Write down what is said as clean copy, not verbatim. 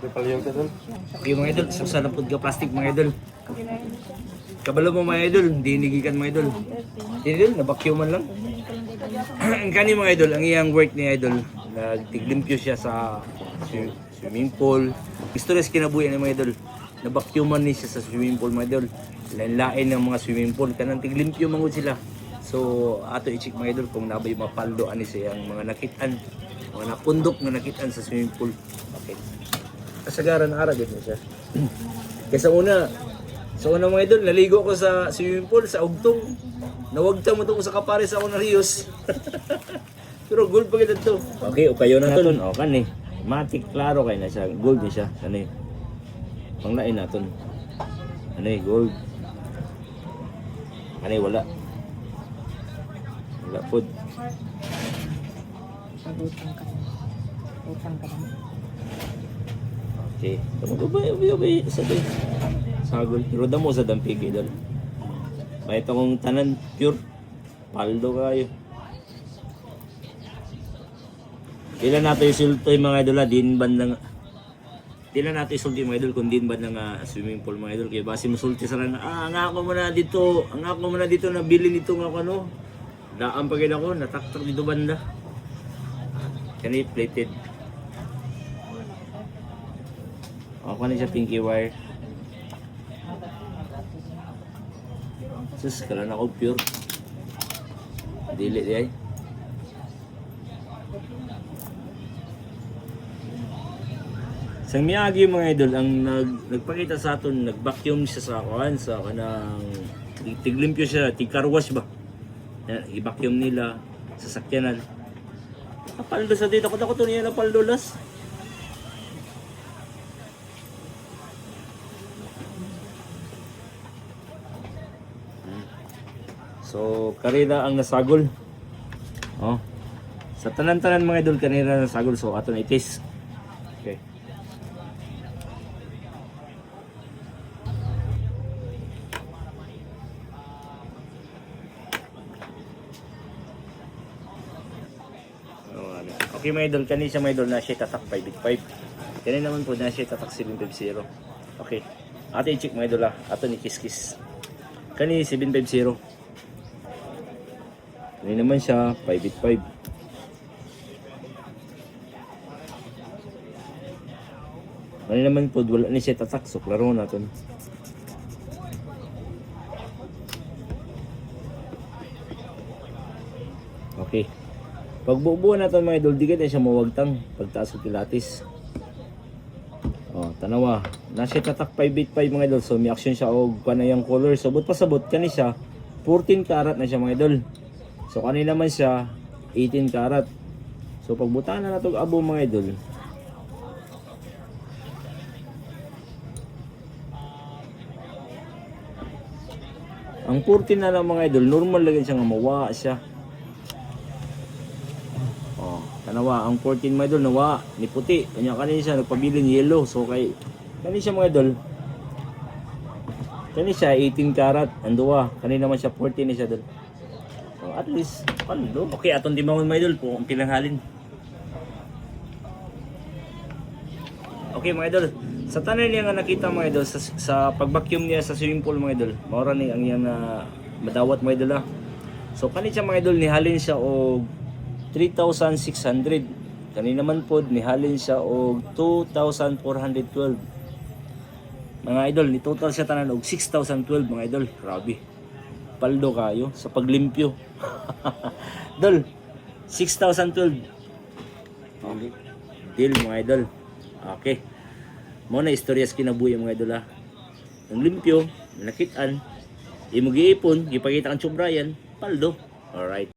Okay mga idol, sa napod ka plastic mga idol. Kabalo mo mga idol, dinigikan mga idol. Idol, nabakyuman lang. Ang kani mga idol, ang iyang work ni idol, nagtiglimpyo siya sa swimming pool. Istorya kinabuhi ni mga idol, nabakyuman ni siya sa swimming pool mga idol. Lain-lain ng mga swimming pool, kanang tiglimpyo mangod sila. So, ato i-check mga idol kung nabay mapaldo ani siyang mga nakitaan, mga napundok na nakitaan sa swimming pool. Okay. Kasagaran ara gid siya. Kaysa una, sa una mga idol, naligo ko sa swimming pool sa ugtong. Nawagtang mo to sa kapares ako na Rios. Pero gold pa gid to. Okay, o kayo na ton. O kani. Matik klaro kay na siya. Gold ni siya. Ano panglain naton. Ano gold. Ano wala. Wala pod. Utang ka na. Okay. Tama ba sabi. Sagol. Pero damo sa dampigi dal. May itong tanan pure. Paldo kayo. Ilan nato isulto yung mga idol din bandang. Ilan nato isulto yung mga idol kung din bandang swimming pool mga idol. Kaya base musulti sa lang. Ang ako muna dito nabili nito nga ano. Daan pa gid ako nataktak dito banda. Kani plated. Ako na siya pinky wire. Sus, kala na ako pure. Dili di ay. Sang miyagi mga idol ang nagpakita sa aton, nag-vacuum siya sa kuan sa kanang tiglimpyo siya, tig-car wash ba. I-vacuum nila sa sakyanan. Napaldo sa dito, ako to niya napaldo las. So, karera ang nasagol. Oh. Sa tanan-tanan mga idol, karera nasagol. So, aton itis. Okay. Okay mga idol, kani siya mga idol na siya tatak 585. Kani naman po na siya tatak 750. Okay. Ato i-check mga idol ato ni kiskis. Kani 750. Kani naman siya 585. Kani naman po wala ni siya tatak, so klaro natin. Okay. Pag bubuo natin mga idol, di ka siya mawagtang pagtaas ko pilates. Oh, tanawa. Nasa tatak 585 mga idol. So may action siya og kanayang color. So but pasabot kani siya 14 karat na siya mga idol. So kani naman siya 18 karat. So pagbutaan na nato abo mga idol. Ang 14 na lang mga idol, normal lang siya nga mawa siya. Tanawa, ang 14 mga idol nawa ni puti. Kanya kanina siya nagpabilin yellow. So kay kanina siya mga idol. Kanina siya 18 karat ang duwa. Kanina naman siya 14 na siya doon. So at least paldo. Okay, aton di mga idol po ang pinanghalin. Okay mga idol. Sa tanan niya nga nakita mga idol sa pag-vacuum niya sa swimming pool mga idol. Maura ni ang iyang madawat mga idol . So kanina siya mga idol nihalin siya og 3,600. Kani naman pod nihalin siya og 2,412. Mga idol, ni total siya tanan og 6,012 mga idol. Grabe. Paldo kayo sa paglimpyo. Dol, 6,012. Deal mga idol. Okay. Mo na istoryas kinabuhi mga idol . Ang limpyo, nakitaan, imo giipon, gipakita ang tsubrayan, paldo. Alright.